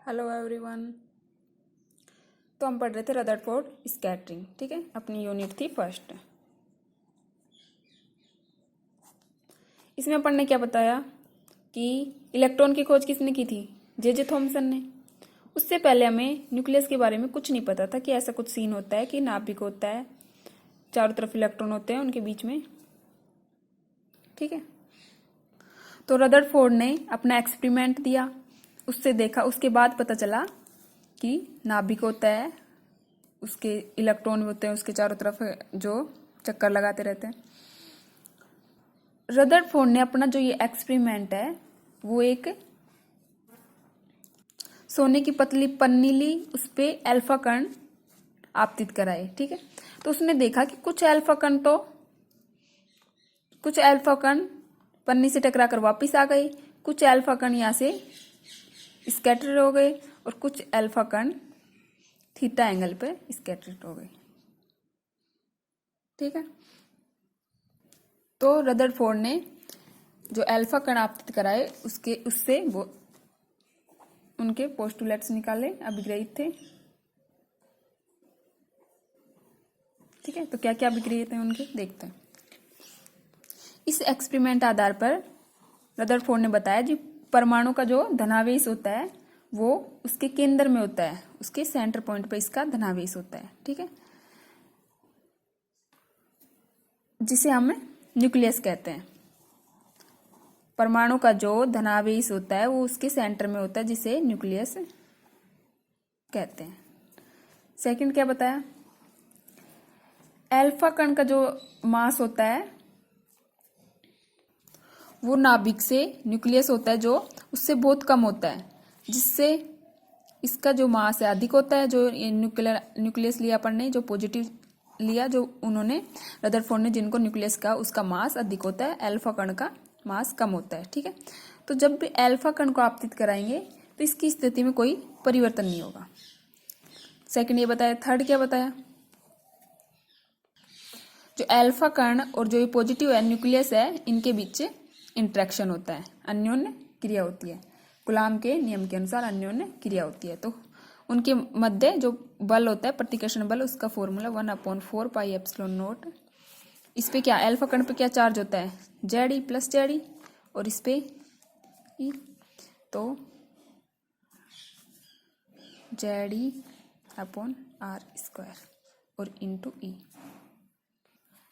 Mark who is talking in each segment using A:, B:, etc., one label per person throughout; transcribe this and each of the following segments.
A: Hello everyone. तो हम पढ़ रहे थे रदरफोर्ड स्कैटरिंग। ठीक है, अपनी यूनिट थी फर्स्ट। इसमें पढ़ने क्या बताया कि इलेक्ट्रॉन की खोज किसने की थी? जे थॉमसन ने। उससे पहले हमें न्यूक्लियस के बारे में कुछ नहीं पता था कि ऐसा कुछ सीन होता है कि नाभिक होता है, चारों तरफ इलेक्ट्रॉन होते हैं उनके बीच में। ठीक है, तो रदरफोर्ड ने अपना एक्सपेरिमेंट दिया, उससे देखा, उसके बाद पता चला कि नाभिक होता है, उसके इलेक्ट्रॉन होते हैं उसके चारों तरफ जो चक्कर लगाते रहते हैं। रदरफोर्ड ने अपना जो ये एक्सपेरिमेंट है वो एक सोने की पतली पन्नी ली, उस पे अल्फा कण आपतित कराए। ठीक है, तो उसने देखा कि कुछ अल्फा कण पन्नी से टकराकर वापस आ गए, कुछ अल्फा कण यहाँ से स्कैटर हो गए और कुछ अल्फा कण थीटा एंगल पे स्कैटर्ड हो गए। ठीक है, तो रदरफोर्ड ने जो अल्फा कण आपतित कराए उससे वो उनके पोस्टुलेट्स निकाले, अभिग्रहित थे। ठीक है, तो क्या क्या अभिग्रहित थे उनके देखते हैं। इस एक्सपेरिमेंट आधार पर रदरफोर्ड ने बताया जी परमाणु का जो धनावेश होता है वो उसके केंद्र में होता है, उसके सेंटर पॉइंट पे इसका धनावेश होता है। ठीक है, जिसे हम न्यूक्लियस कहते हैं। परमाणु का जो धनावेश होता है वो उसके सेंटर में होता है, जिसे न्यूक्लियस कहते हैं। सेकंड क्या बताया, अल्फा कण का जो मास होता है वो नाभिक से न्यूक्लियस होता है जो उससे बहुत कम होता है, जिससे इसका जो मास है अधिक होता है। जो न्यूक्लियस लिया अपन ने, जो पॉजिटिव लिया, जो उन्होंने रदरफोर्ड ने जिनको न्यूक्लियस कहा, उसका मास अधिक होता है, अल्फा कण का मास कम होता है। ठीक है, तो जब भी अल्फा कण को आपतित कराएंगे तो इसकी स्थिति में कोई परिवर्तन नहीं होगा। सेकंड ये बताया। थर्ड क्या बताया, जो अल्फा कण और जो ये पॉजिटिव है न्यूक्लियस है, इनके बीच इंटरेक्शन होता है, अन्योन्य क्रिया होती है। कूलाम के नियम के अनुसार अन्योन्य क्रिया होती है। तो उनके मध्य जो बल होता है, प्रतिकर्षण बल, उसका फॉर्मूला 1/4 पाई एप्सिलॉन नॉट। इस पे क्या अल्फा कण पे क्या चार्ज होता है, जेड प्लस जेड, और इस पे ई, तो जेड/r² और इंटू ई।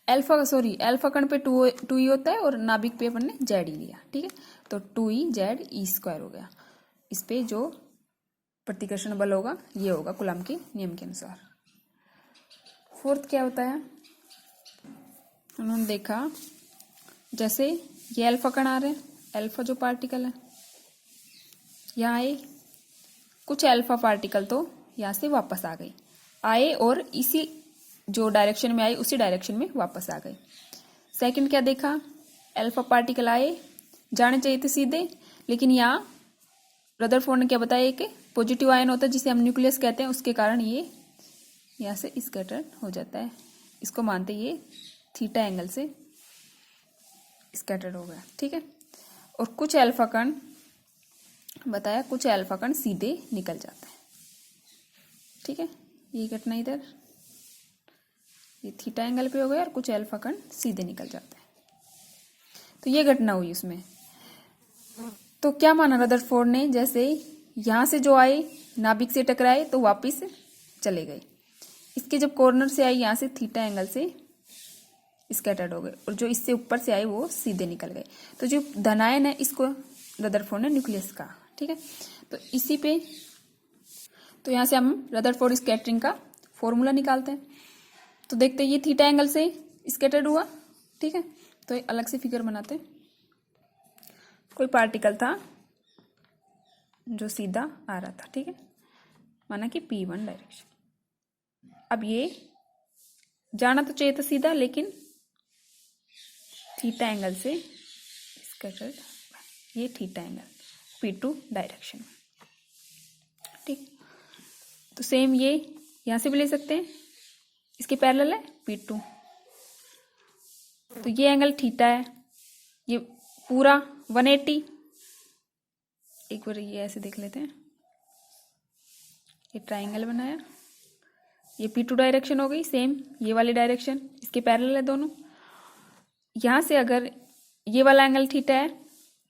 A: अल्फा कण पे टू ई होता है और नाभिक पे अपन ने जेड ई लिया। ठीक है, तो 2e/z² हो गया। इस पे जो प्रतिकर्षण बल होगा ये होगा कूलाम के नियम के अनुसार। फोर्थ क्या होता है, उन्होंने देखा जैसे ये अल्फा कण आ रहे हैं, अल्फा जो पार्टिकल है यहाँ आए, कुछ अल्फा पार्टिकल तो यहाँ से वापस आ गए, आए और इसी जो डायरेक्शन में आए उसी डायरेक्शन में वापस आ गए। सेकंड क्या देखा, अल्फा पार्टिकल आए, जाने चाहिए थे सीधे, लेकिन यहाँ रदरफोर्ड ने क्या बताया कि पॉजिटिव आयन होता है जिसे हम न्यूक्लियस कहते हैं, उसके कारण ये यहाँ से स्कैटर हो जाता है। इसको मानते ये थीटा एंगल से स्कैटर्ड हो गया। ठीक है, और कुछ अल्फा कण बताया, कुछ अल्फा कण सीधे निकल जाते हैं। ठीक है, ये घटना इधर ये थीटा एंगल पे हो गया और कुछ अल्फा कण सीधे निकल जाते हैं। तो ये घटना हुई उसमें। तो क्या माना रदरफोर्ड ने, जैसे यहां से जो आए नाभिक से टकराए तो वापिस चले गए, इसके जब कॉर्नर से आए यहां से थीटा एंगल से स्कैटर्ड हो गए, और जो इससे ऊपर से आए वो सीधे निकल गए। तो जो धनायन है इसको रदरफोर्ड ने न्यूक्लियस कहा। ठीक है, तो इसी पे तो यहां से हम रदरफोर्ड स्कैटरिंग का फॉर्मूला निकालते हैं। तो देखते हैं ये थीटा एंगल से स्कैटर्ड हुआ। ठीक है, तो एक अलग से फिगर बनाते हैं। कोई पार्टिकल था जो सीधा आ रहा था। ठीक है, माना कि P1 डायरेक्शन। अब ये जाना तो चाहिए था सीधा, लेकिन थीटा एंगल से स्कैटर्ड, ये थीटा एंगल P2 डायरेक्शन में। ठीक, तो सेम ये यहां से भी ले सकते हैं, इसके पैरेलल है P2, तो ये एंगल थीटा है, ये पूरा 180। एक बार ये ऐसे देख लेते हैं, ये ट्राइंगल बनाया, ये P2 डायरेक्शन हो गई सेम, ये वाली डायरेक्शन इसके पैरेलल है दोनों। यहाँ से अगर ये वाला एंगल थीटा है,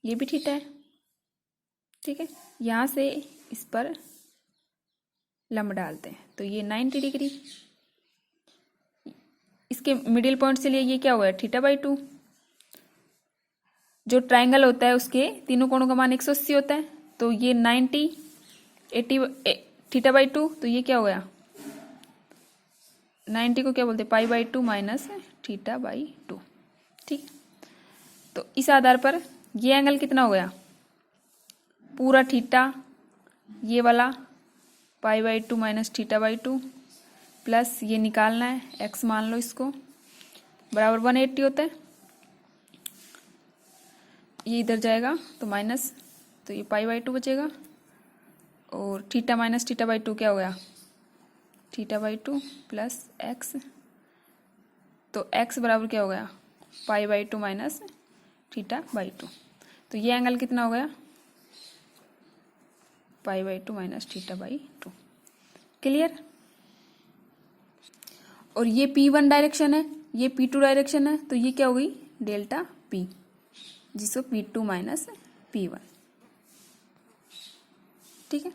A: ये भी थीटा है, ठीक है। यहाँ से इस पर लंब डालते हैं तो ये 90 डिग्री, इसके मिडिल पॉइंट से लिए ये क्या हुआ है θ/2। जो ट्राइंगल होता है उसके तीनों कोणों का मान 180 होता है, तो ये 90 80 θ/2, तो ये क्या हो गया 90 को क्या बोलते हैं π/2 माइनस θ/2, ठीक। तो इस आधार पर ये एंगल कितना हो गया पूरा थीटा, ये वाला π/2 माइनस θ/2 प्लस ये निकालना है x मान लो इसको बराबर 180 होता है, ये इधर जाएगा तो माइनस, तो ये π/2 बचेगा और थीटा माइनस θ/2 क्या हो गया θ/2 प्लस x, तो x बराबर क्या हो गया π/2 माइनस θ/2, तो ये एंगल कितना हो गया π/2 माइनस θ/2। क्लियर। और ये P1 डायरेक्शन है, ये P2 डायरेक्शन है, तो ये क्या हो गई डेल्टा P, जिसको P2 माइनस P1, ठीक है।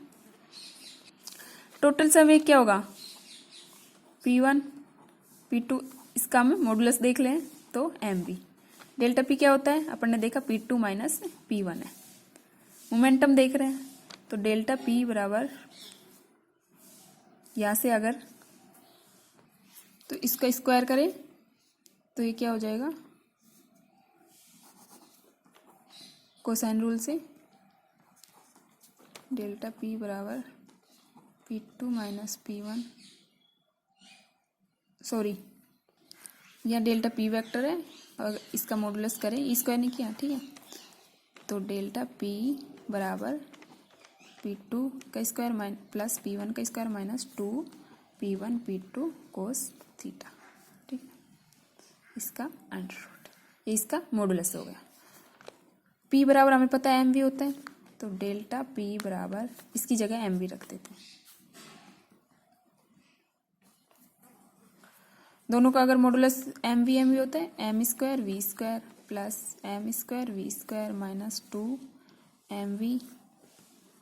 A: टोटल संवेग क्या होगा P1 P2, इसका हम मॉडुलस देख लें तो mv। डेल्टा P क्या होता है अपन ने देखा P2 माइनस P1 है। मोमेंटम देख रहे हैं तो डेल्टा P बराबर यहाँ से अगर तो इसका स्क्वायर करें तो ये क्या हो जाएगा कोसाइन रूल से डेल्टा P बराबर P2 माइनस P1, सॉरी यहाँ डेल्टा P वेक्टर है, अगर इसका मॉडुलस करें स्क्वायर नहीं किया, ठीक है। तो डेल्टा P बराबर P2 का स्क्वायर प्लस P1 का square minus 2P1 P2 cos theta, ठीक है। इसका अंडर रूट, ये इसका मॉडुलस हो गया। P बराबर हमें पता है mv होता है, तो डेल्टा P बराबर इसकी जगह mv रख देते हैं। दोनों का अगर मॉडुलस mv होता है m² v² plus m² v² minus 2mv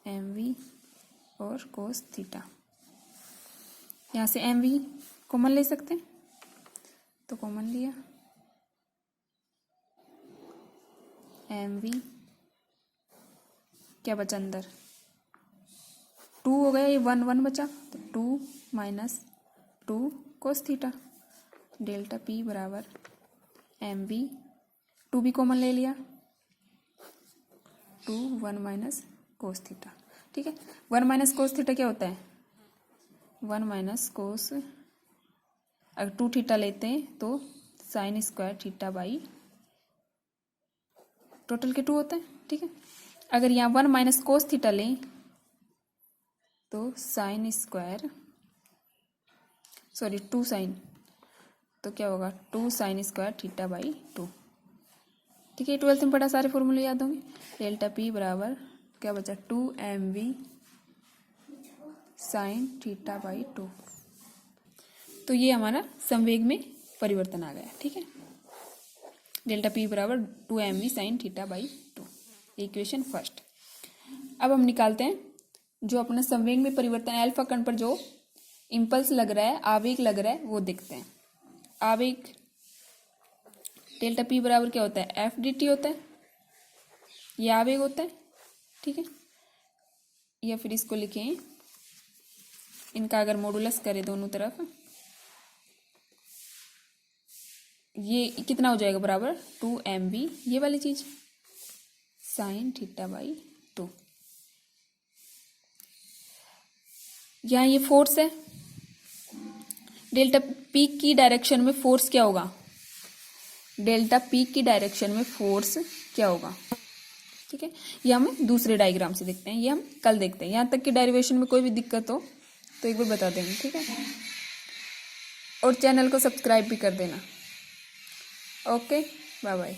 A: mv और कोस थीटा। यहाँ से mv कॉमन ले सकते हैं, तो कॉमन लिया mv क्या बचा अंदर 2 हो गया, ये 1 बचा, तो 2 minus 2 cos theta. Delta P बराबर mv, 2 भी कॉमन ले लिया 2 1 माइनस कोस थीटा, ठीक है। 1 माइनस कोस थीटा क्या होता है 1 माइनस कोस, अगर 2 थीटा लेते हैं तो साइन स्क्वायर θ/, टोटल के 2 होता है, ठीक है। अगर यहाँ 1 माइनस कोस थीटा लें तो साइन स्क्वायर, सॉरी 2 साइन, तो क्या होगा 2 साइन स्क्वायर θ/2, ठीक है। 12th में पढ़ा, सारे फॉर्मूले याद होंगे। डेल्टा P बराबर क्या बचा 2mv साइन θ/2, तो ये हमारा संवेग में परिवर्तन आ गया, ठीक है। डेल्टा P बराबर 2mv साइन θ/2, इक्वेशन फर्स्ट। अब हम निकालते हैं जो अपना संवेग में परिवर्तन अल्फा कण पर जो इम्पल्स लग रहा है, आवेग लग रहा है, वो देखते हैं। आवेग डेल्टा P बराबर क्या होता है f/dt होता है, ये आवेग होता है, ठीक है। या फिर इसको लिखें, इनका अगर मॉडुलस करें दोनों तरफ, ये कितना हो जाएगा बराबर 2mv, ये वाली चीज साइन θ/2। यहाँ ये फोर्स है, डेल्टा P की डायरेक्शन में फोर्स क्या होगा, डेल्टा P की डायरेक्शन में फोर्स क्या होगा, ठीक है। ये हम दूसरे डायग्राम से देखते हैं, ये हम कल देखते हैं। यहाँ तक की डेरिवेशन में कोई भी दिक्कत हो तो एक बार बता देंगे, ठीक है। और चैनल को सब्सक्राइब भी कर देना। Okay, bye bye.